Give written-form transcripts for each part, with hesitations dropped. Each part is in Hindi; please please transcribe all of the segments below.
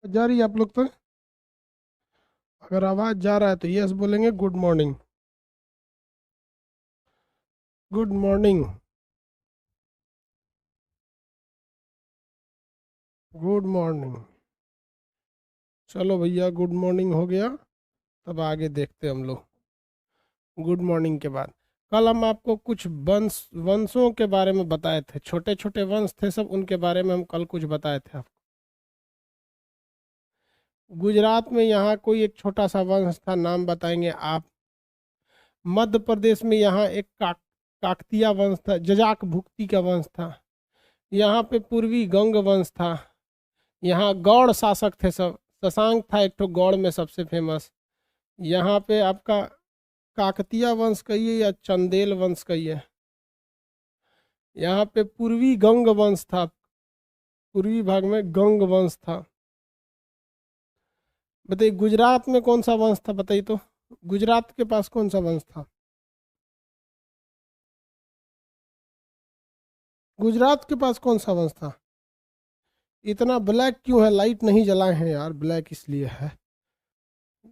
जा रही है आप लोग तो? अगर आवाज जा रहा है तो यस बोलेंगे। Good morning. Good morning. Good morning. चलो भैया, गुड मॉर्निंग हो गया। तब आगे देखते हैं हम लोग। गुड मॉर्निंग के बाद कल हम आपको कुछ वंशों के बारे में बताए थे। छोटे छोटे वंश थे सब, उनके बारे में हम कल कुछ बताए थे आपको। गुजरात में यहाँ कोई एक छोटा सा वंश था, नाम बताएंगे आप। मध्य प्रदेश में यहाँ एक काकतीय वंश था, जजाक भुक्ति का वंश था। यहाँ पे पूर्वी गंग वंश था। यहाँ गौड़ शासक थे सब। शशांक था एक ठो गौड़ में सबसे फेमस। यहाँ पे आपका काकतीय वंश कहिए या चंदेल वंश कहिए। यहाँ पे पूर्वी गंग वंश था। पूर्वी भाग में गंग वंश था। बताइए गुजरात में कौन सा वंश था, बताइए तो। गुजरात के पास कौन सा वंश था? गुजरात के पास कौन सा वंश था? इतना ब्लैक क्यों है? लाइट नहीं जलाए हैं यार, ब्लैक इसलिए है।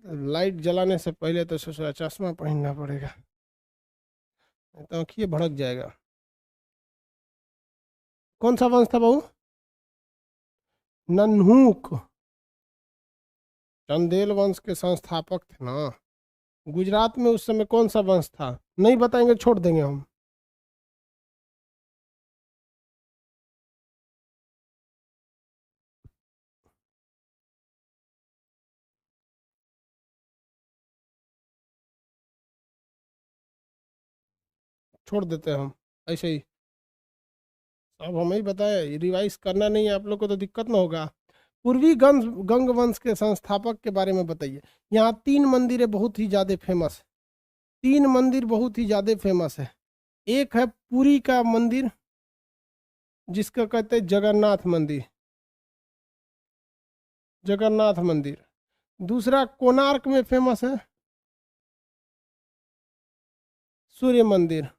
लाइट जलाने से पहले तो सोचा चश्मा पहनना पड़ेगा, नहीं तो आँखिए भड़क जाएगा। कौन सा वंश था बहू? नन्हूक। चंदेल वंश के संस्थापक थे ना। गुजरात में उस समय कौन सा वंश था? नहीं बताएंगे, छोड़ देंगे हम। छोड़ देते हैं हम ऐसे ही। अब हमें ही बताए, रिवाइज करना नहीं है आप लोग को तो दिक्कत ना होगा। पूर्वी गंग गंग वंश के संस्थापक के बारे में बताइए। यहाँ 3 मंदिरें बहुत ही ज़्यादा फेमस। 3 मंदिर बहुत ही ज़्यादा फेमस है। एक है पुरी का मंदिर, जिसका कहते हैं जगन्नाथ मंदिर। जगन्नाथ मंदिर। दूसरा कोणार्क में फेमस है, सूर्य मंदिर।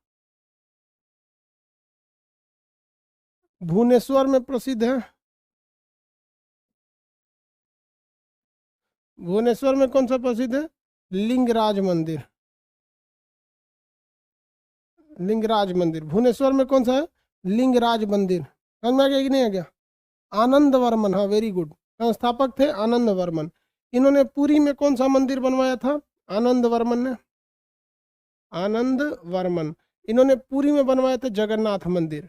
भुवनेश्वर में प्रसिद्ध है। भुवनेश्वर में कौन सा प्रसिद्ध है? लिंगराज मंदिर। लिंगराज मंदिर भुवनेश्वर में कौन सा है? लिंगराज मंदिर। समझ में आ गया कि नहीं आ गया? आनंद वर्मन, हाँ वेरी गुड। संस्थापक थे आनंद वर्मन। इन्होंने पुरी में कौन सा मंदिर बनवाया था? आनंद वर्मन ने। आनंद वर्मन। इन्होंने पुरी में बनवाया था जगन्नाथ मंदिर।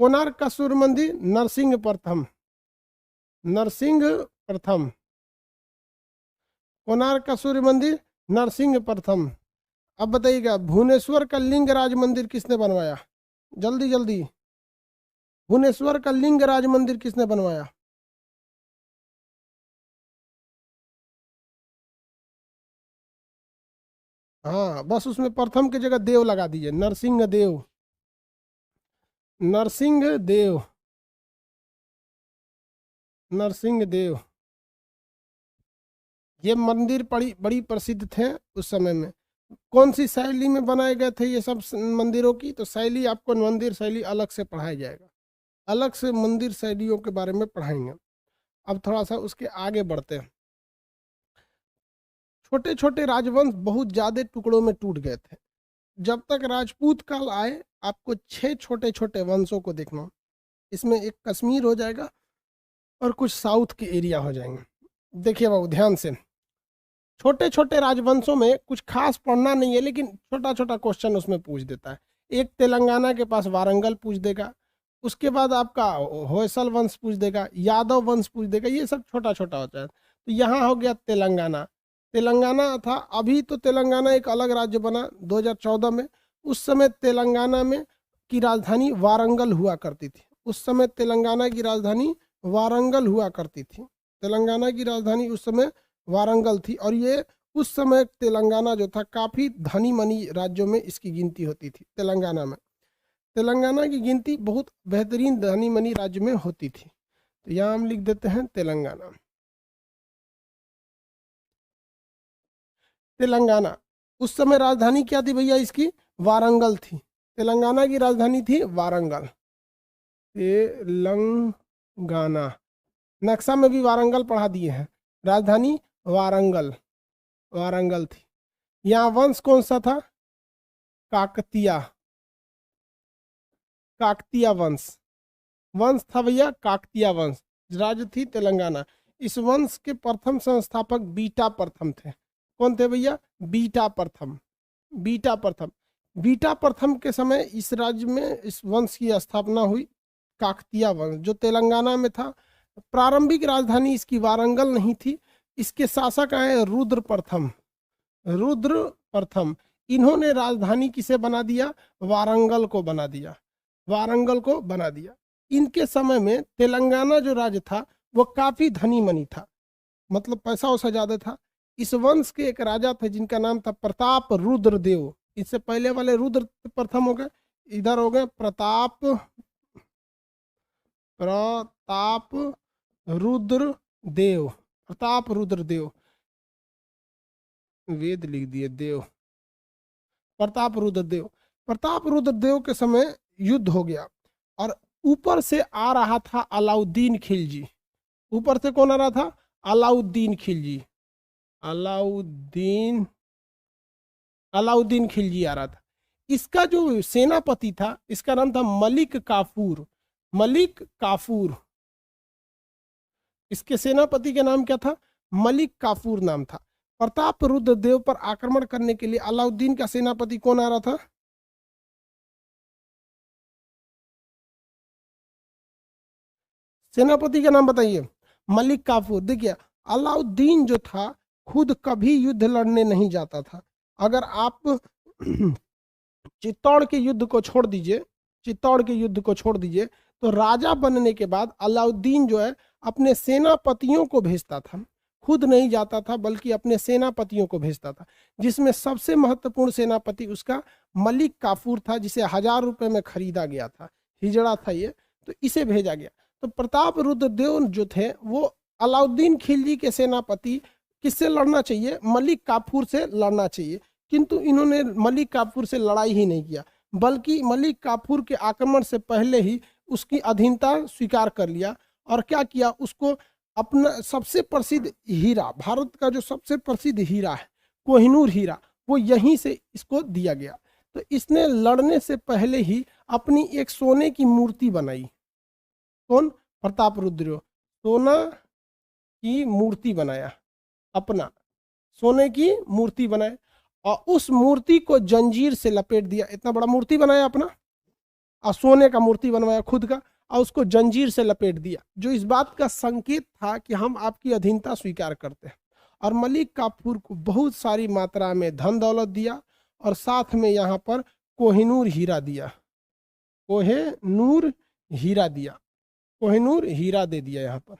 कोणार्क का सूर्य मंदिर नरसिंह प्रथम। नरसिंह प्रथम। कोणार्क का सूर्य मंदिर नरसिंह प्रथम। अब बताइएगा भुवनेश्वर का लिंगराज मंदिर किसने बनवाया? जल्दी जल्दी। भुवनेश्वर का लिंगराज मंदिर किसने बनवाया? हाँ बस उसमें प्रथम की जगह देव लगा दीजिए, नरसिंह देव। नरसिंह देव। नरसिंह देव। ये मंदिर बड़ी बड़ी प्रसिद्ध थे उस समय में। कौन सी शैली में बनाए गए थे ये सब मंदिरों की? तो शैली आपको मंदिर शैली अलग से पढ़ाया जाएगा। अलग से मंदिर शैलियों के बारे में पढ़ाएंगे। अब थोड़ा सा उसके आगे बढ़ते हैं। छोटे छोटे राजवंश बहुत ज़्यादा टुकड़ों में टूट गए थे। जब तक राजपूत काल आए, आपको 6 छोटे छोटे वंशों को देखना। इसमें एक कश्मीर हो जाएगा और कुछ साउथ के एरिया हो जाएंगे। देखिए बाबू ध्यान से, छोटे छोटे राजवंशों में कुछ खास पढ़ना नहीं है, लेकिन छोटा छोटा क्वेश्चन उसमें पूछ देता है। एक तेलंगाना के पास वारंगल पूछ देगा। उसके बाद आपका होयसल वंश पूछ देगा, यादव वंश पूछ देगा। ये सब छोटा छोटा होता है। तो यहाँ हो गया तेलंगाना। तेलंगाना था, अभी तो तेलंगाना एक अलग राज्य बना 2014 में। उस समय तेलंगाना में की राजधानी वारंगल हुआ करती थी। उस समय तेलंगाना की राजधानी वारंगल हुआ करती थी। तेलंगाना की राजधानी उस समय वारंगल थी। और ये उस समय तेलंगाना जो था काफ़ी धनी मनी राज्यों में इसकी गिनती होती थी। तेलंगाना में, तेलंगाना की गिनती बहुत बेहतरीन धनी मनी राज्य में होती थी। तो यहाँ हम लिख देते हैं तेलंगाना। तेलंगाना उस समय राजधानी क्या थी भैया इसकी? वारंगल थी। तेलंगाना की राजधानी थी वारंगल। तेलंगाना। नक्शा में भी वारंगल पढ़ा दिए हैं। राजधानी वारंगल, वारंगल थी। यहाँ वंश कौन सा था? काकतिया, काकतिया वंश, वंश था भैया काकतिया वंश। राज्य थी तेलंगाना। इस वंश के प्रथम संस्थापक बीटा प्रथम थे। कौन थे भैया? बीटा प्रथम, बीटा प्रथम। बीटा प्रथम के समय इस राज्य में इस वंश की स्थापना हुई, काकतिया वंश, जो तेलंगाना में था। प्रारंभिक राजधानी इसकी वारंगल नहीं थी। इसके शासक आए रुद्र प्रथम, रुद्र प्रथम। इन्होंने राजधानी किसे बना दिया? वारंगल को बना दिया, वारंगल को बना दिया। इनके समय में तेलंगाना जो राज्य था वो काफी धनी मनी था, मतलब पैसा वैसा ज्यादा था। इस वंश के एक राजा थे जिनका नाम था प्रताप रुद्र देव। इससे पहले वाले रुद्र प्रथम हो गए, इधर हो गए प्रताप, प्रताप रुद्र देव, प्रताप रुद्र देव, वेद लिख दिए देव, प्रताप रुद्र देव। प्रताप रुद्र देव के समय युद्ध हो गया और ऊपर से आ रहा था अलाउद्दीन खिलजी। ऊपर से कौन आ रहा था? अलाउद्दीन खिलजी, अलाउद्दीन, अलाउद्दीन खिलजी आ रहा था। इसका जो सेनापति था इसका नाम था मलिक काफूर, मलिक काफूर। इसके सेनापति का नाम क्या था? मलिक काफूर नाम था। प्रताप रुद्र देव पर आक्रमण करने के लिए अलाउद्दीन का सेनापति कौन आ रहा था? सेनापति का नाम बताइए। मलिक काफूर। देखिए अलाउद्दीन जो था खुद कभी युद्ध लड़ने नहीं जाता था। अगर आप चित्तौड़ के युद्ध को छोड़ दीजिए, चित्तौड़ के युद्ध को छोड़ दीजिए, तो राजा बनने के बाद अलाउद्दीन जो है अपने सेनापतियों को भेजता था, खुद नहीं जाता था बल्कि अपने सेनापतियों को भेजता था, जिसमें सबसे महत्वपूर्ण सेनापति उसका मलिक काफूर था, जिसे 1000 रुपए में खरीदा गया था, हिजड़ा था ये, तो इसे भेजा गया। तो प्रताप रुद्र देव जो थे वो अलाउद्दीन खिलजी के सेनापति, किससे लड़ना चाहिए? मलिक काफूर से लड़ना चाहिए, किंतु इन्होंने मलिक काफूर से लड़ाई ही नहीं किया, बल्कि मलिक काफूर के आक्रमण से पहले ही उसकी अधीनता स्वीकार कर लिया। और क्या किया? उसको अपना सबसे प्रसिद्ध हीरा, भारत का जो सबसे प्रसिद्ध हीरा है कोहिनूर हीरा, वो यहीं से इसको दिया गया। तो इसने लड़ने से पहले ही अपनी एक सोने की मूर्ति बनाई। कौन? प्रताप रुद्र, सोना की मूर्ति बनाया, अपना सोने की मूर्ति बनाए और उस मूर्ति को जंजीर से लपेट दिया। इतना बड़ा मूर्ति बनाया अपना और सोने का मूर्ति बनवाया खुद का और उसको जंजीर से लपेट दिया, जो इस बात का संकेत था कि हम आपकी अधीनता स्वीकार करते हैं। और मलिक काफूर को बहुत सारी मात्रा में धन दौलत दिया और साथ में यहाँ पर कोहिनूर हीरा दिया, कोहिनूर हीरा दिया, कोहिनूर हीरा दे दिया यहाँ पर।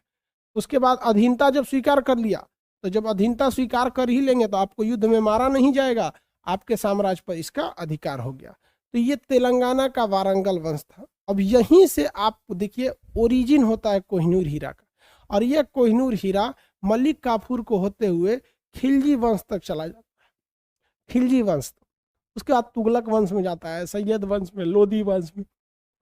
उसके बाद अधीनता जब स्वीकार कर लिया, तो जब अधीनता स्वीकार कर ही लेंगे तो आपको युद्ध में मारा नहीं जाएगा, आपके साम्राज्य पर इसका अधिकार हो गया। तो ये तेलंगाना का वारंगल वंश था। अब यहीं से आप देखिए ओरिजिन होता है कोहिनूर हीरा का, और यह कोहिनूर हीरा मलिक काफूर को होते हुए खिलजी वंश तक चला जाता है, खिलजी वंश। उसके बाद तुगलक वंश में जाता है, सैयद वंश में, लोधी वंश में,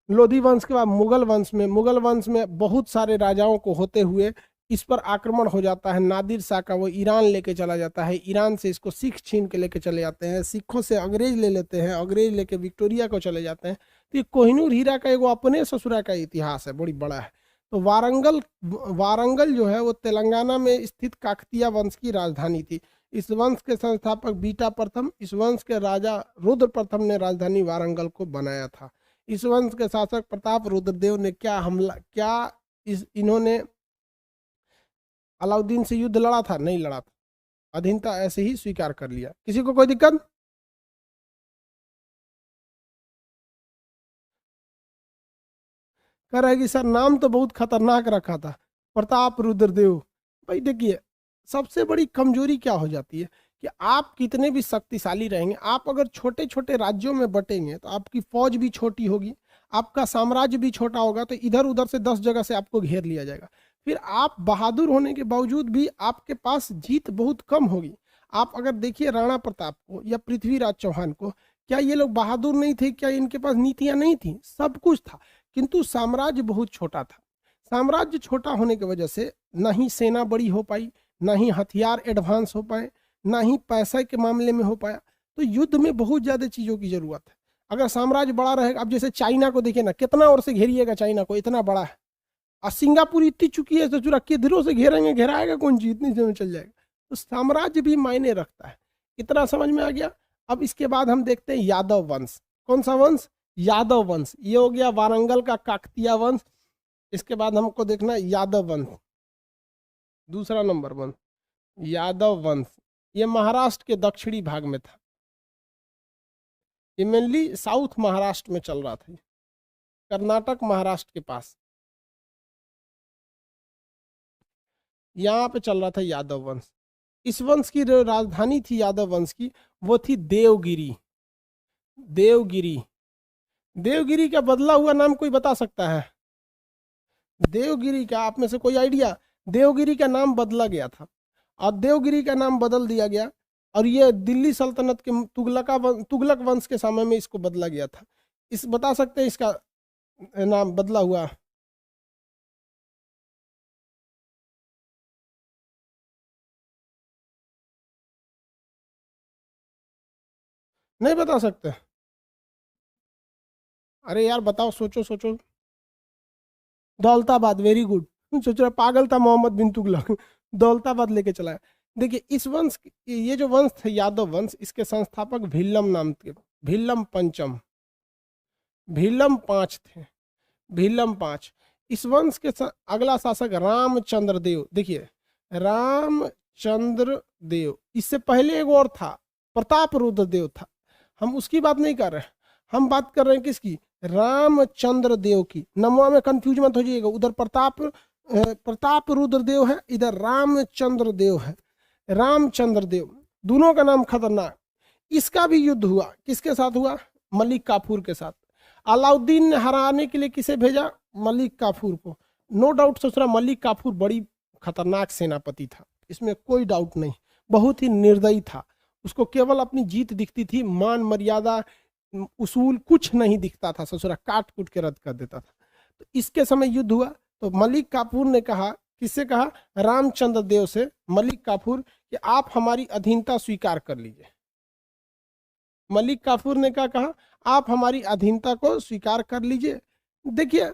लोधी वंश के बाद मुगल वंश में, मुगल वंश में बहुत सारे राजाओं को होते हुए इस पर आक्रमण हो जाता है। नादिर शाह का, वो ईरान लेके चला जाता है, ईरान से इसको सिख छीन के लेके चले जाते हैं, सिखों से अंग्रेज ले लेते हैं, अंग्रेज लेके विक्टोरिया को चले जाते हैं। तो ये कोहिनूर हीरा का एगो अपने ससुरा का इतिहास है, बड़ी बड़ा है। तो वारंगल, वारंगल जो है वो तेलंगाना में स्थित काकतिया वंश की राजधानी थी। इस वंश के संस्थापक बीटा प्रथम, इस वंश के राजा रुद्र प्रथम ने राजधानी वारंगल को बनाया था। इस वंश के शासक प्रताप रुद्रदेव ने क्या हमला, इन्होंने अलाउद्दीन से युद्ध लड़ा था? नहीं लड़ा था, अधीनता ऐसे ही स्वीकार कर लिया। किसी को कोई दिक्कत? कह रहा है कि सर नाम तो बहुत खतरनाक रखा था, प्रताप रुद्रदेव। भाई देखिए सबसे बड़ी कमजोरी क्या हो जाती है कि आप कितने भी शक्तिशाली रहेंगे, आप अगर छोटे छोटे राज्यों में बटेंगे तो आपकी फौज भी छोटी होगी, आपका साम्राज्य भी छोटा होगा, तो इधर उधर से 10 जगह से आपको घेर लिया जाएगा। फिर आप बहादुर होने के बावजूद भी आपके पास जीत बहुत कम होगी। आप अगर देखिए राणा प्रताप को या पृथ्वीराज चौहान को, क्या ये लोग बहादुर नहीं थे? क्या इनके पास नीतियां नहीं थी? सब कुछ था, किंतु साम्राज्य बहुत छोटा था। साम्राज्य छोटा होने की वजह से ना ही सेना बड़ी हो पाई, ना ही हथियार एडवांस हो पाए, ना ही पैसे के मामले में हो पाया। तो युद्ध में बहुत ज़्यादा चीज़ों की ज़रूरत है। अगर साम्राज्य बड़ा रहेगा, अब जैसे चाइना को देखिए ना, कितना ओर से घेरिएगा चाइना को, इतना बड़ा है। और सिंगापुर इतनी चुकी है, सोचो किधरों से घेरेंगे, घेराएगा कौन चीज, इतनी समय चल जाएगा। तो साम्राज्य भी मायने रखता है। इतना समझ में आ गया। अब इसके बाद हम देखते हैं यादव वंश। कौन सा वंश? यादव वंश। ये हो गया वारंगल का काकतीय वंश। इसके बाद हमको देखना है यादव वंश, दूसरा नंबर वंश यादव वंश। ये महाराष्ट्र के दक्षिणी भाग में था, ये मेनली साउथ महाराष्ट्र में चल रहा था, कर्नाटक महाराष्ट्र के पास, यहाँ पे चल रहा था यादव वंश। इस वंश की जो राजधानी थी यादव वंश की, वो थी देवगिरी। देवगिरी। देवगिरी का बदला हुआ नाम कोई बता सकता है? देवगिरी का आप में से कोई आइडिया? देवगिरी का नाम बदला गया था, और देवगिरी का नाम बदल दिया गया, और ये दिल्ली सल्तनत के तुगलक वंश के समय में इसको बदला गया था। इस बता सकते हैं इसका नाम बदला हुआ? नहीं बता सकते? अरे यार बताओ, सोचो सोचो। Daulatabad, very good. सोच रहा पागल था मोहम्मद बिन तुगलक, दौलताबाद लेके चला है। देखिए इस वंश, ये जो वंश थे यादव वंश, इसके संस्थापक भिल्लम नाम थे, भिल्लम पंचम, भिल्लम पांच थे, भिल्लम पांच। इस वंश के अगला शासक रामचंद्र देव। देखिए रामचंद्र देव, इससे पहले एक और था, प्रताप रुद्र देव था। हम उसकी बात नहीं कर रहे, हम बात कर रहे हैं किसकी? रामचंद्र देव की। नमवा में कंफ्यूज मत हो जाइएगा, उधर प्रताप रुद्र देव है, इधर रामचंद्र देव है। रामचंद्र देव, दोनों का नाम खतरनाक। इसका भी युद्ध हुआ, किसके साथ हुआ? मलिक काफूर के साथ। अलाउद्दीन ने हराने के लिए किसे भेजा? मलिक काफूर को। नो डाउट सोच रहा मलिक काफूर बड़ी खतरनाक सेनापति था, इसमें कोई डाउट नहीं, बहुत ही निर्दयी था। उसको केवल अपनी जीत दिखती थी, मान मर्यादा उसूल कुछ नहीं दिखता था, ससुरा काट कूट के रद्द कर देता था। तो इसके समय युद्ध हुआ, तो मलिक काफूर ने कहा, किससे कहा? रामचंद्र देव से, मलिक काफूर, कि आप हमारी अधीनता स्वीकार कर लीजिए। मलिक काफूर ने क्या कहा? आप हमारी अधीनता को स्वीकार कर लीजिए। देखिए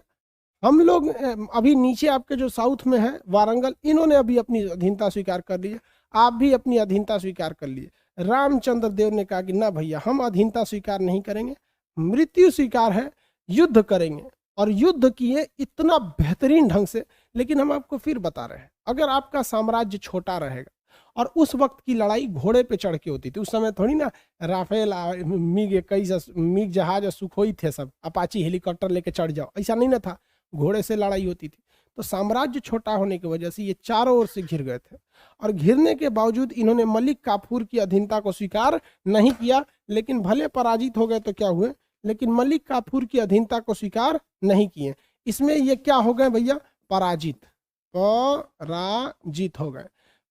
हम लोग अभी नीचे आपके जो साउथ में है वारंगल, इन्होंने अभी अपनी अधीनता स्वीकार कर ली है, आप भी अपनी अधीनता स्वीकार कर लिए। रामचंद्र देव ने कहा कि ना भैया, हम अधीनता स्वीकार नहीं करेंगे, मृत्यु स्वीकार है, युद्ध करेंगे। और युद्ध किए इतना बेहतरीन ढंग से। लेकिन हम आपको फिर बता रहे हैं, अगर आपका साम्राज्य छोटा रहेगा, और उस वक्त की लड़ाई घोड़े पे चढ़ के होती थी, उस समय थोड़ी ना राफेल मिग 21 मिग जहाज और सुखोई थे, सब अपाची हेलीकॉप्टर लेके चढ़ जाओ, ऐसा नहीं ना था, घोड़े से लड़ाई होती थी। तो साम्राज्य छोटा होने की वजह से ये चारों ओर से घिर गए थे, और घिरने के बावजूद इन्होंने मलिक काफूर की अधीनता को स्वीकार नहीं किया। लेकिन भले पराजित हो गए तो क्या हुए, लेकिन मलिक काफूर की अधीनता को स्वीकार नहीं किए। इसमें ये क्या हो गए भैया? पराजित, पराजित हो गए।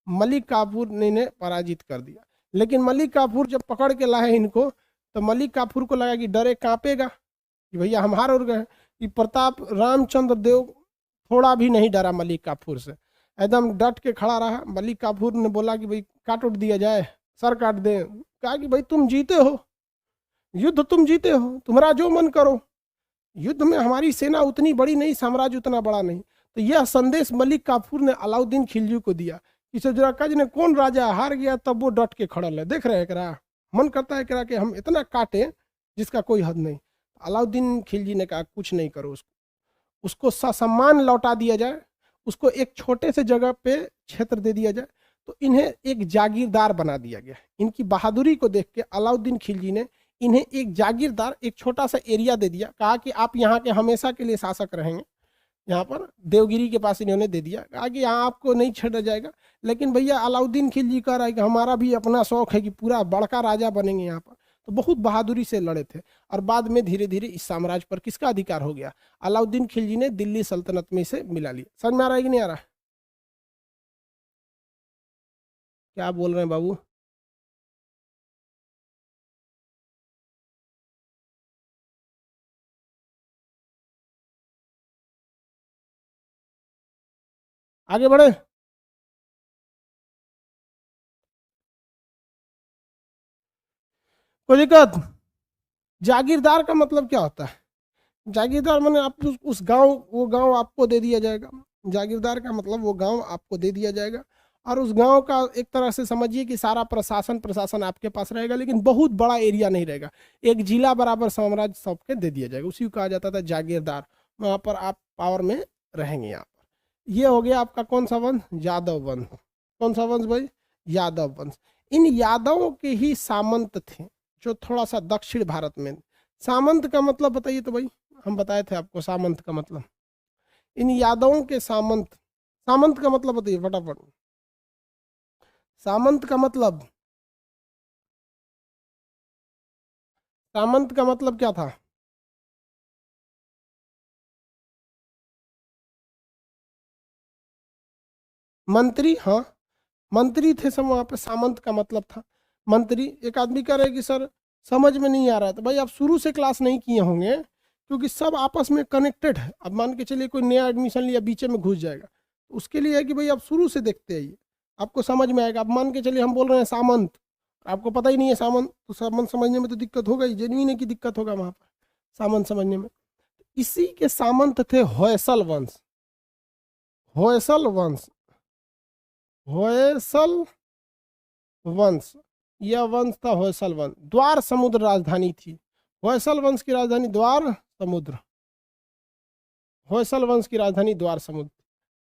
मलिक काफूर ने इन्हें पराजित कर दिया। लेकिन मलिक काफूर जब पकड़ के लाए इनको, तो मलिक काफूर को लगा कि डरे कांपेगा कि भैया हम हार हो गए। कि प्रताप रामचंद्र देव थोड़ा भी नहीं डरा मलिक काफूर से, एकदम डट के खड़ा रहा। मलिक काफूर ने बोला कि भाई काट उठ दिया जाए, सर काट दे। कहा कि भाई तुम जीते हो, युद्ध तुम जीते हो, तुम्हारा जो मन करो, युद्ध में हमारी सेना उतनी बड़ी नहीं, साम्राज्य उतना बड़ा नहीं। तो यह संदेश मलिक काफूर ने अलाउद्दीन खिलजी को दिया। इसे जरा कज ने कौन राजा हार गया, तब वो डट के खड़ा है, देख रहे हैं करा, मन करता है करा कि हम इतना काटे जिसका कोई हद नहीं। अलाउद्दीन खिलजी ने कहा कुछ नहीं करो, उसको ससम्मान लौटा दिया जाए, उसको एक छोटे से जगह पे क्षेत्र दे दिया जाए। तो इन्हें एक जागीरदार बना दिया गया। इनकी बहादुरी को देख के अलाउद्दीन खिलजी ने इन्हें एक जागीरदार, एक छोटा सा एरिया दे दिया। कहा कि आप यहाँ के हमेशा के लिए शासक रहेंगे। यहाँ पर देवगिरी के पास इन्होंने दे दिया, कहा कि यहाँ आपको नहीं छेड़ा जाएगा। लेकिन भैया अलाउद्दीन खिलजी कह रहा है कि हमारा भी अपना शौक है कि पूरा बड़का राजा बनेंगे यहाँ पर। तो बहुत बहादुरी से लड़े थे, और बाद में धीरे धीरे इस साम्राज्य पर किसका अधिकार हो गया? अलाउद्दीन खिलजी ने दिल्ली सल्तनत में इसे मिला लिया। समझ में आ रहा है कि नहीं आ रहा? क्या बोल रहे हैं बाबू? आगे बढ़े। कोई दिक्कत? जागीरदार का मतलब क्या होता है? जागीरदार माने आप उस गांव, वो गांव आपको दे दिया जाएगा। जागीरदार का मतलब वो गांव आपको दे दिया जाएगा, और उस गांव का एक तरह से समझिए कि सारा प्रशासन प्रशासन आपके पास रहेगा, लेकिन बहुत बड़ा एरिया नहीं रहेगा। एक जिला बराबर साम्राज्य सबके दे दिया जाएगा, उसी को कहा जाता था जागीरदार। वहां पर आप पावर में रहेंगे। यहाँ पर ये हो गया आपका कौन सा वंश? यादव वंश। कौन सा वंश भाई? यादव वंश। इन यादवों के ही सामंत थे, जो थोड़ा सा दक्षिण भारत में। सामंत का मतलब बताइए तो भाई। हम बताए थे आपको सामंत का मतलब। इन यादवों के सामंत। सामंत का मतलब बताइए फटाफट। सामंत का मतलब, सामंत का मतलब क्या था? मंत्री, हाँ। मंत्री थे सब वहां पे, सामंत का मतलब था मंत्री। एक आदमी कह रहे हैं कि सर समझ में नहीं आ रहा है, तो भाई आप शुरू से क्लास नहीं किए होंगे, क्योंकि सब आपस में कनेक्टेड है। अब मान के चलिए कोई नया एडमिशन लिया, बीच में घुस जाएगा, तो उसके लिए है कि भाई आप शुरू से देखते आइए, आपको समझ में आएगा। अब मान के चलिए हम बोल रहे हैं सामंत, आपको पता ही नहीं है सामंत, तो सामंत समझने में तो दिक्कत होगा ही, जेन्युइन है कि दिक्कत होगा वहां पर सामंत समझने में। इसी के सामंत थे होयसल वंश। होयसल वंश। होयसल वंश, यह वंश था होयसल वंश। द्वार समुद्र राजधानी थी। होयसल वंश की राजधानी द्वार समुद्र। होयसल वंश की राजधानी द्वार समुद्र।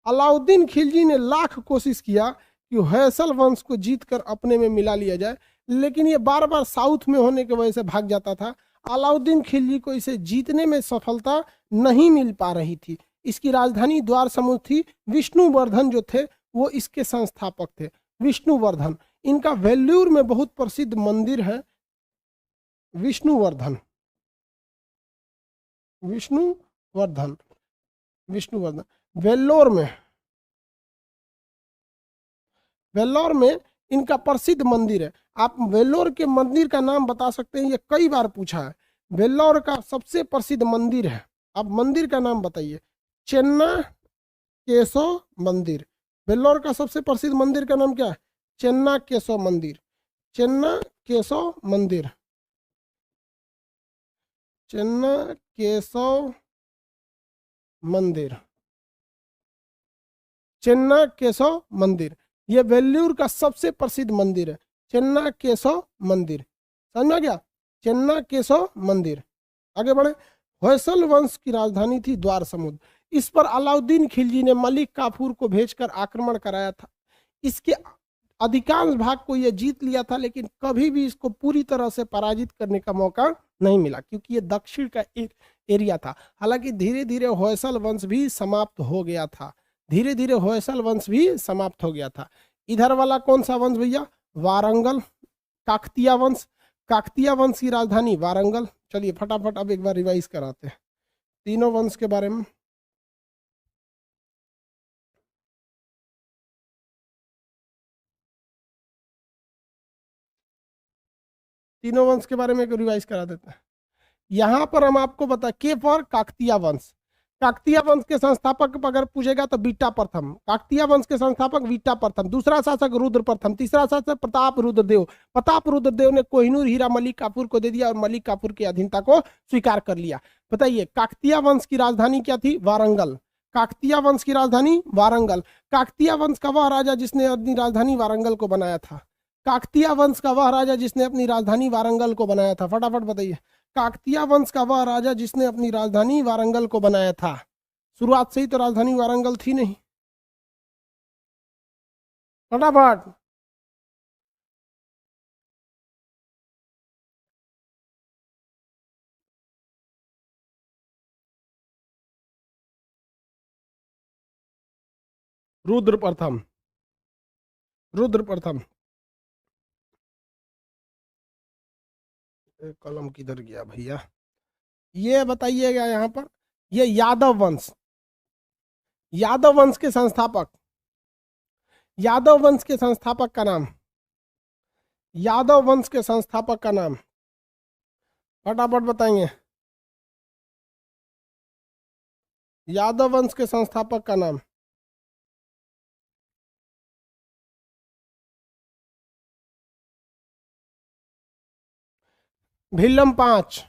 अलाउद्दीन खिलजी ने लाख कोशिश किया कि होयसल वंश को जीत कर अपने में मिला लिया जाए, लेकिन ये बार बार साउथ में होने की वजह से भाग जाता था। अलाउद्दीन खिलजी को इसे जीतने में सफलता नहीं मिल पा रही थी। इसकी राजधानी द्वार समुद्र थी। विष्णुवर्धन जो थे वो इसके संस्थापक थे। विष्णुवर्धन, इनका वेल्लूर में बहुत प्रसिद्ध मंदिर है। विष्णुवर्धन, विष्णुवर्धन, विष्णुवर्धन। वेल्लोर में, वेल्लोर में इनका प्रसिद्ध मंदिर है। आप वेल्लोर के मंदिर का नाम बता सकते हैं? ये कई बार पूछा है। वेल्लोर का सबसे प्रसिद्ध मंदिर है, आप मंदिर का नाम बताइए। चेन्ना केशव मंदिर। वेल्लोर का सबसे प्रसिद्ध मंदिर का नाम क्या है? चेन्ना केशव मंदिर। चेन्ना केशव मंदिर। चेन्ना केशव मंदिर। चेन्ना केशव मंदिर, यह वेल्लूर का सबसे प्रसिद्ध मंदिर है। चेन्ना केशव मंदिर, समझ में आ गया? चेन्ना केशव मंदिर। आगे बढ़े। होयसल वंश की राजधानी थी द्वार समुद्र। इस पर अलाउद्दीन खिलजी ने मलिक काफूर को भेजकर आक्रमण कराया था। इसके अधिकांश भाग को यह जीत लिया था, लेकिन कभी भी इसको पूरी तरह से पराजित करने का मौका नहीं मिला, क्योंकि ये दक्षिण का एक एरिया था। हालांकि धीरे धीरे होयसल वंश भी समाप्त हो गया था। धीरे धीरे होयसल वंश भी समाप्त हो गया था। इधर वाला कौन सा वंश भैया? वारंगल, काकतिया वंश। काकतिया वंश की राजधानी वारंगल। चलिए फटाफट अब एक बार रिवाइज कराते हैं तीनों वंश के बारे में। तीनों वंश के बारे में एक रिवाइज करा देते हैं। यहाँ पर हम आपको बता, के फॉर काकतिया वंश। काकतिया वंश के संस्थापक अगर पूछेगा तो बीटा प्रथम। काकतिया वंश के संस्थापक बीटा प्रथम। दूसरा शासक रुद्र प्रथम। तीसरा शासक प्रताप रुद्रदेव। प्रताप रुद्रदेव ने कोहिनूर हीरा मलिक काफूर को दे दिया और मलिक काफूर की अधीनता को स्वीकार कर लिया। बताइए काकतिया वंश की राजधानी क्या थी? वारंगल। काकतिया वंश की राजधानी वारंगल। काकतिया वंश का वह राजा जिसने अपनी राजधानी वारंगल को बनाया था। काकतिया वंश का वह राजा जिसने अपनी राजधानी वारंगल को बनाया था, फटाफट बताइए। काकतिया वंश का वह राजा जिसने अपनी राजधानी वारंगल को बनाया था। शुरुआत से ही तो राजधानी वारंगल थी नहीं। फटाफट। रुद्र प्रथम। रुद्र प्रथम। कलम किधर गया भैया? ये बताइएगा यहाँ पर, ये यादव वंश। यादव वंश के संस्थापक, यादव वंश के संस्थापक का नाम, यादव वंश के संस्थापक का नाम फटाफट बताएंगे। यादव वंश के संस्थापक का नाम। भिल्लम 5,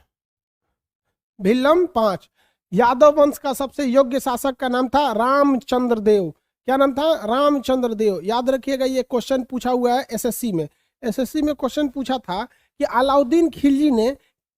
भिल्लम 5। यादव वंश का सबसे योग्य शासक का नाम था रामचंद्र देव। क्या नाम था? रामचंद्र देव। याद रखिएगा, ये क्वेश्चन पूछा हुआ है एसएससी में। एसएससी में क्वेश्चन पूछा था कि अलाउद्दीन खिलजी ने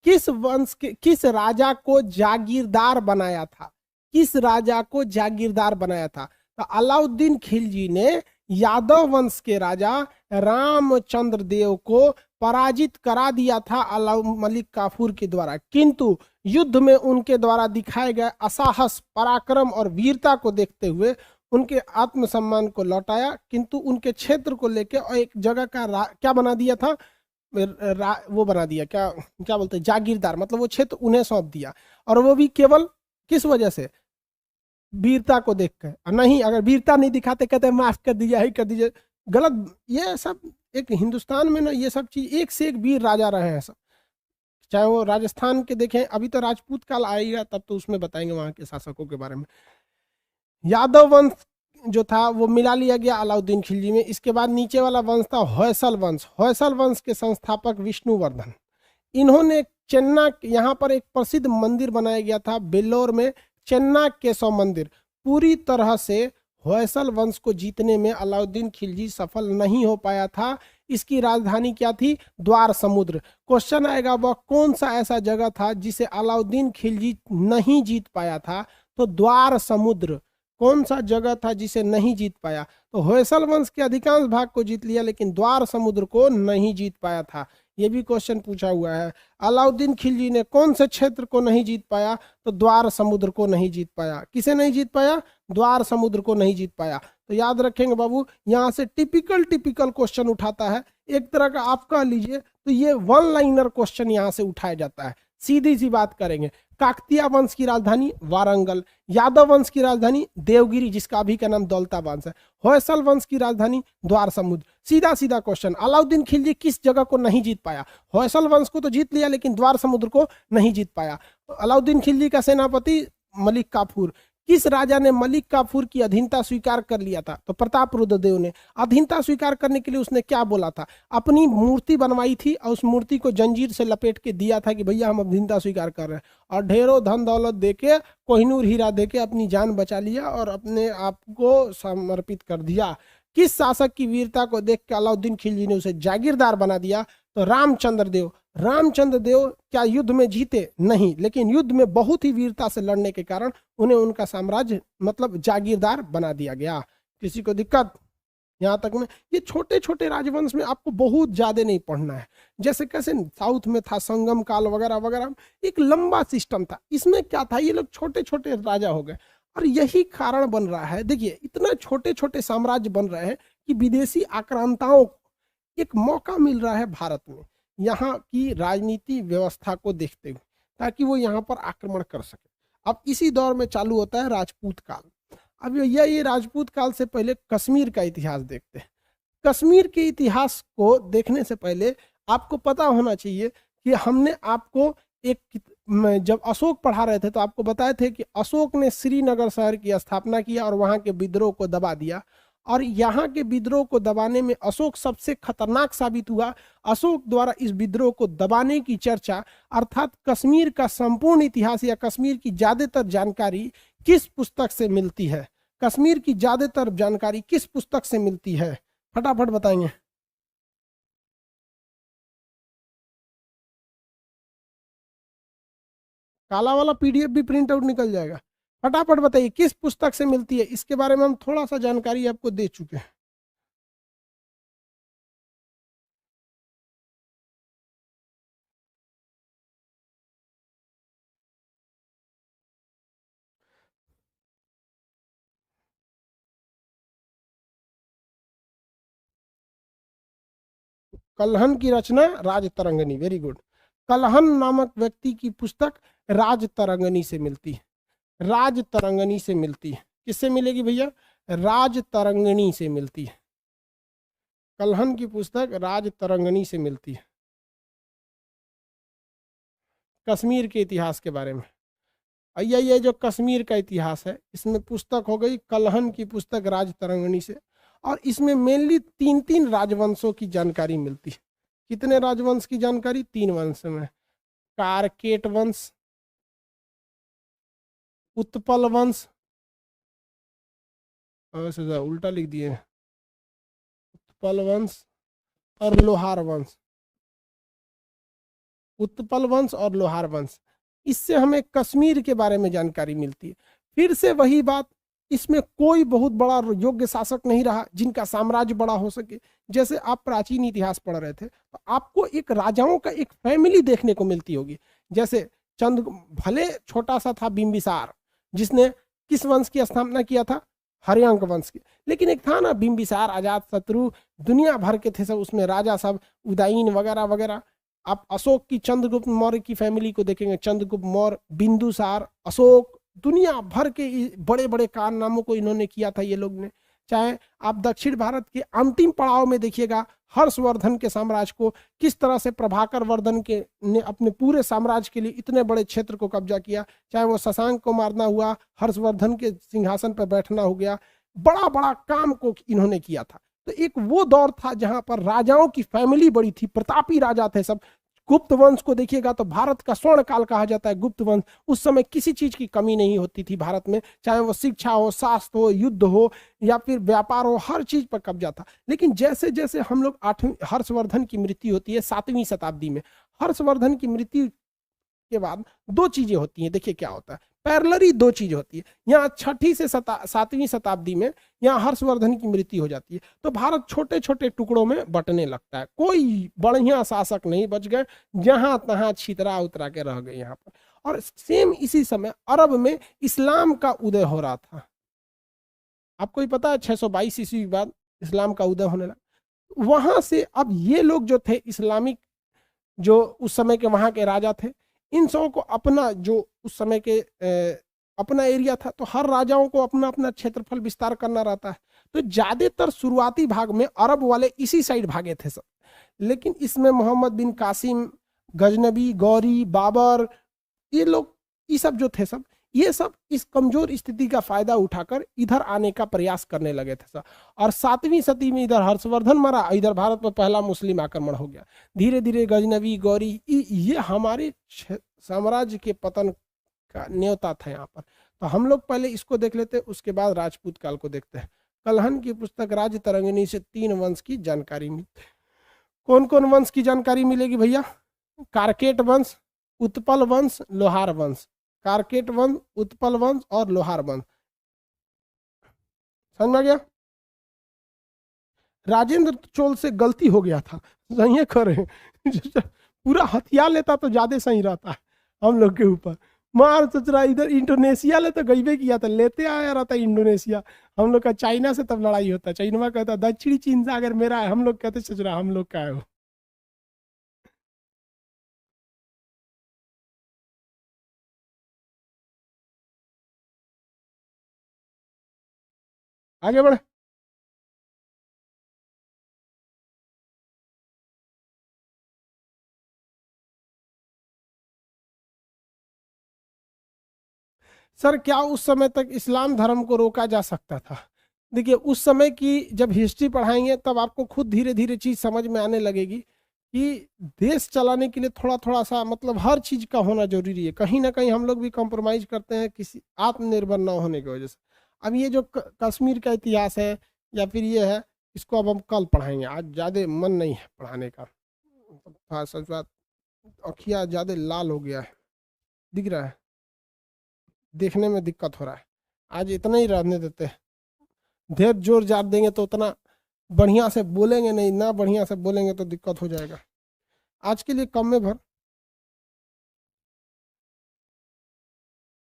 किस वंश के किस राजा को जागीरदार बनाया था? किस राजा को जागीरदार बनाया था? तो अलाउद्दीन खिलजी ने यादव वंश के राजा रामचंद्र देव को पराजित करा दिया था अलाउ मलिक काफूर के द्वारा, किंतु युद्ध में उनके द्वारा दिखाए गए असाहस, पराक्रम और वीरता को देखते हुए उनके आत्मसम्मान को लौटाया, किंतु उनके क्षेत्र को लेकर और एक जगह का क्या बना दिया था? वो बना दिया, क्या क्या बोलते हैं, जागीरदार। मतलब वो क्षेत्र उन्हें सौंप दिया, और वो भी केवल किस वजह से? वीरता को देखकर। नहीं, अगर वीरता नहीं दिखाते कहते माफ कर दीजिए, ही कर दीजिए, गलत। ये सब एक हिंदुस्तान में ना, ये सब चीज एक से एक वीर राजा रहे हैं सब। चाहे वो राजस्थान के देखें, अभी तो राजपूत काल आएगा तब तो उसमें बताएंगे वहां के शासकों के बारे में। यादव वंश जो था वो मिला लिया गया अलाउद्दीन खिलजी में। इसके बाद नीचे वाला वंश था होयसल वंश। होयसल वंश के संस्थापक विष्णुवर्धन। इन्होंने चेन्ना, यहाँ पर एक प्रसिद्ध मंदिर बनाया गया था बेल्लोर में, चेन्ना केशव मंदिर। पूरी तरह से होयसल वंश को जीतने में अलाउद्दीन खिलजी सफल नहीं हो पाया था। इसकी राजधानी क्या थी? द्वार समुद्र। क्वेश्चन आएगा वह कौन सा ऐसा जगह था जिसे अलाउद्दीन खिलजी नहीं जीत पाया था? तो द्वार समुद्र। कौन सा जगह था जिसे नहीं जीत पाया? तो होयसल वंश के अधिकांश भाग को जीत लिया, लेकिन द्वार समुद्र को नहीं जीत पाया था। ये भी क्वेश्चन पूछा हुआ है। अलाउद्दीन खिलजी ने कौन से क्षेत्र को नहीं जीत पाया? तो द्वार समुद्र को नहीं जीत पाया। किसे नहीं जीत पाया? द्वार समुद्र को नहीं जीत पाया। तो याद रखेंगे बाबू, यहाँ से टिपिकल क्वेश्चन उठाता है। एक तरह का आप कह लीजिए तो ये वन लाइनर क्वेश्चन यहाँ से उठाया जाता है। सीधी सी बात करेंगे। काकतीय वंश की राजधानी वारंगल। यादव वंश की राजधानी देवगिरी, जिसका अभी का नाम दौलताबाद है। होयसल वंश की राजधानी द्वार समुद्र। सीधा सीधा क्वेश्चन। अलाउद्दीन खिलजी किस जगह को नहीं जीत पाया? होयसल वंश को तो जीत लिया, लेकिन द्वार समुद्र को नहीं जीत पाया। अलाउद्दीन खिलजी का सेनापति मलिक काफूर। किस राजा ने मलिक काफूर की अधीनता स्वीकार कर लिया था? तो प्रताप रुद्र देव ने। अधीनता स्वीकार करने के लिए उसने क्या बोला था? अपनी मूर्ति बनवाई थी और उस मूर्ति को जंजीर से लपेट के दिया था कि भैया हम अधीनता स्वीकार कर रहे हैं, और ढेरों धन दौलत देके, कोहिनूर हीरा देके अपनी जान बचा लिया और अपने आप को समर्पित कर दिया। किस शासक की वीरता को देख के अलाउद्दीन खिलजी ने उसे जागीरदार बना दिया? तो रामचंद्र देव। रामचंद्र देव क्या युद्ध में जीते? नहीं, लेकिन युद्ध में बहुत ही वीरता से लड़ने के कारण उन्हें उनका साम्राज्य मतलब जागीरदार बना दिया गया। किसी को दिक्कत? यहाँ तक में ये छोटे छोटे राजवंश में आपको बहुत ज्यादा नहीं पढ़ना है। जैसे कैसे साउथ में था संगम काल वगैरह वगैरह, एक लंबा सिस्टम था। इसमें क्या था, ये लोग छोटे छोटे राजा हो गए, और यही कारण बन रहा है। देखिए, इतना छोटे छोटे साम्राज्य बन रहे हैं कि विदेशी आक्रांताओं को एक मौका मिल रहा है भारत में, यहाँ की राजनीति व्यवस्था को देखते हुए, ताकि वो यहाँ पर आक्रमण कर सके। अब इसी दौर में चालू होता है राजपूत काल। अब ये राजपूत काल से पहले कश्मीर का इतिहास देखते हैं। कश्मीर के इतिहास को देखने से पहले आपको पता होना चाहिए कि हमने आपको जब अशोक पढ़ा रहे थे तो आपको बताए थे कि अशोक ने श्रीनगर शहर की स्थापना किया और वहां के विद्रोह को दबा दिया, और यहाँ के विद्रोह को दबाने में अशोक सबसे खतरनाक साबित हुआ। अशोक द्वारा इस विद्रोह को दबाने की चर्चा, अर्थात कश्मीर का संपूर्ण इतिहास या कश्मीर की ज्यादातर जानकारी किस पुस्तक से मिलती है? कश्मीर की ज्यादातर जानकारी किस पुस्तक से मिलती है? फटाफट बताएंगे। काला वाला पीडीएफ भी प्रिंट आउट निकल जाएगा। फटाफट बताइए किस पुस्तक से मिलती है। इसके बारे में हम थोड़ा सा जानकारी आपको दे चुके हैं। कल्हन की रचना राजतरंगिणी। Very good. कल्हन नामक व्यक्ति की पुस्तक राजतरंगिणी से मिलती है। राजतरंगिणी से मिलती है। किससे मिलेगी भैया? राजतरंगिणी से मिलती है। कल्हन की पुस्तक राजतरंगिणी से मिलती है, कश्मीर के इतिहास के बारे में। ये जो कश्मीर का इतिहास है, इसमें पुस्तक हो गई कल्हन की पुस्तक राजतरंगिणी से, और इसमें मेनली तीन तीन राजवंशों की जानकारी मिलती है। कितने राजवंश की जानकारी? 3 वंश में। कारकेट वंश, उत्पल वंश, उल्टा लिख दिए, उत्पल वंश और लोहार वंश, उत्पल वंश और लोहार वंश। इससे हमें कश्मीर के बारे में जानकारी मिलती है। फिर से वही बात, इसमें कोई बहुत बड़ा योग्य शासक नहीं रहा जिनका साम्राज्य बड़ा हो सके। जैसे आप प्राचीन इतिहास पढ़ रहे थे तो आपको एक राजाओं का एक फैमिली देखने को मिलती होगी। जैसे चंद, भले छोटा सा था बिंबिसार, जिसने किस वंश की स्थापना किया था, हर्यंक वंश की, लेकिन एक था ना बिंबिसार, अजात शत्रु, दुनिया भर के थे सब उसमें राजा, सब उदयन वगैरह वगैरह। आप अशोक की, चंद्रगुप्त मौर्य की फैमिली को देखेंगे, चंद्रगुप्त मौर्य, बिंदुसार, अशोक, दुनिया भर के बड़े बड़े कारनामों को इन्होंने किया था ये लोग ने। चाहे आप दक्षिण भारत के अंतिम पड़ाव में देखिएगा, हर्षवर्धन के साम्राज्य को किस तरह से प्रभाकर वर्धन के ने अपने पूरे साम्राज्य के लिए इतने बड़े क्षेत्र को कब्जा किया। चाहे वो शशांक को मारना हुआ, हर्षवर्धन के सिंहासन पर बैठना हो गया, बड़ा बड़ा काम को इन्होंने किया था। तो एक वो दौर था जहां पर राजाओं की फैमिली बड़ी थी, प्रतापी राजा थे सब। गुप्त वंश को देखिएगा तो भारत का स्वर्ण काल कहा जाता है गुप्त वंश। उस समय किसी चीज की कमी नहीं होती थी भारत में, चाहे वो शिक्षा हो, शास्त्र हो, युद्ध हो या फिर व्यापार हो, हर चीज पर कब्जा था। लेकिन जैसे जैसे हम लोग 8वीं, हर्षवर्धन की मृत्यु होती है 7वीं शताब्दी में, हर्षवर्धन की मृत्यु के बाद दो चीजें होती हैं। देखिए क्या होता है, पैरेलली दो चीजें होती है। यहाँ 6वीं से 7वीं शताब्दी में यहाँ हर्षवर्धन की मृत्यु हो जाती है, तो भारत छोटे छोटे टुकड़ों में बंटने लगता है। कोई बढ़िया शासक नहीं बच गए, जहां तहां छितरा उतरा के रह गए यहाँ पर। और सेम इसी समय अरब में इस्लाम का उदय हो रहा था। आपको ही पता है 622 ईस्वी के बाद इस्लाम का उदय होने लगा। वहां से अब ये लोग जो थे इस्लामिक, जो उस समय के वहां के राजा थे, इन सबों को अपना जो उस समय के अपना एरिया था, तो हर राजाओं को अपना अपना क्षेत्रफल विस्तार करना रहता है। तो ज्यादातर शुरुआती भाग में अरब वाले इसी साइड भागे थे सब। लेकिन इसमें मोहम्मद बिन कासिम, गजनबी, गौरी, बाबर, ये लोग, ये सब जो थे सब, ये सब इस कमजोर स्थिति का फायदा उठाकर इधर आने का प्रयास करने लगे थे सब। और 7वीं सदी में इधर हर्षवर्धन मरा, इधर भारत में पहला मुस्लिम आक्रमण हो गया। धीरे धीरे गजनवी, गौरी, ये हमारे साम्राज्य के पतन का न्योता था यहाँ पर। तो हम लोग पहले इसको देख लेते, उसके बाद राजपूत काल को देखते हैं। कलहन की पुस्तक राज्य तरंगिणी से 3 वंश की जानकारी मिलती है। कौन कौन वंश की जानकारी मिलेगी भैया? कारकेट वंश, उत्पल वंश, लोहार वंश। कारकेट वंश, उत्पल वंश और लोहार वंश। समझ में आ गया? राजेंद्र चोल से गलती हो गया था, सही करें पूरा हथियार लेता तो ज्यादा सही रहता हम लोग के ऊपर। मार सोच रहा इधर इंडोनेशिया ले तो गईबे किया था, लेते आया रहता इंडोनेशिया। हम लोग का चाइना से तब लड़ाई होता, चाइना कहता दक्षिणी चीन सागर मेरा है, हम लोग कहते सोच रहा हम लोग का है वो। आगे बढ़े। सर क्या उस समय तक इस्लाम धर्म को रोका जा सकता था? देखिए उस समय की जब हिस्ट्री पढ़ाएंगे तब आपको खुद धीरे धीरे चीज समझ में आने लगेगी कि देश चलाने के लिए थोड़ा थोड़ा सा मतलब हर चीज का होना जरूरी है। कहीं ना कहीं हम लोग भी कॉम्प्रोमाइज करते हैं किसी आत्मनिर्भर ना होने की वजह से। अब ये जो कश्मीर का इतिहास है या फिर ये है, इसको अब हम कल पढ़ाएंगे, आज ज़्यादा मन नहीं है पढ़ाने का। हाँ सच बात, अखियाँ ज़्यादा लाल हो गया है, दिख रहा है, देखने में दिक्कत हो रहा है। आज इतना ही रहने देते हैं, ढेर जोर जार देंगे तो उतना बढ़िया से बोलेंगे नहीं, ना बढ़िया से बोलेंगे तो दिक्कत हो जाएगा। आज के लिए कम में भर,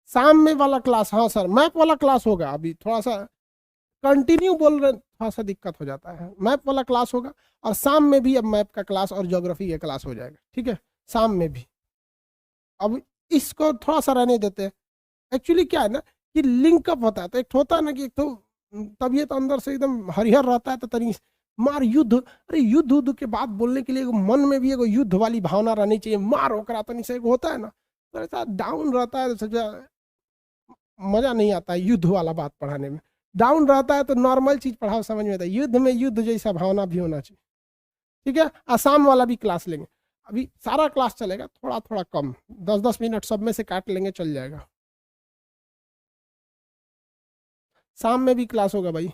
शाम में वाला क्लास, हाँ सर मैप वाला क्लास होगा। अभी थोड़ा सा कंटिन्यू बोल रहे, थोड़ा सा दिक्कत हो जाता है। मैप वाला क्लास होगा और शाम में भी अब मैप का क्लास और ज्योग्राफी का क्लास हो जाएगा, ठीक है, शाम में भी। अब इसको थोड़ा सा रहने देते हैं। एक्चुअली क्या है ना कि लिंकअप होता है, तो एक होता है ना कि एक तो तबीयत अंदर से एकदम हरिहर रहता है, तो तनी मार युद्ध, अरे युद्ध उद्ध के बाद बोलने के लिए मन में भी एगो युद्ध वाली भावना रहनी चाहिए। मार ओकरा तनी से होता है ना, तो ऐसा डाउन रहता है तो मजा नहीं आता है युद्ध वाला बात पढ़ाने में। डाउन रहता है तो नॉर्मल चीज पढ़ाओ, समझ में आता है। युद्ध में युद्ध जैसा भावना भी होना चाहिए, ठीक है। आसाम वाला भी क्लास लेंगे। अभी सारा क्लास चलेगा, थोड़ा थोड़ा कम, 10-10 मिनट सब में से काट लेंगे, चल जाएगा। शाम में भी क्लास होगा भाई।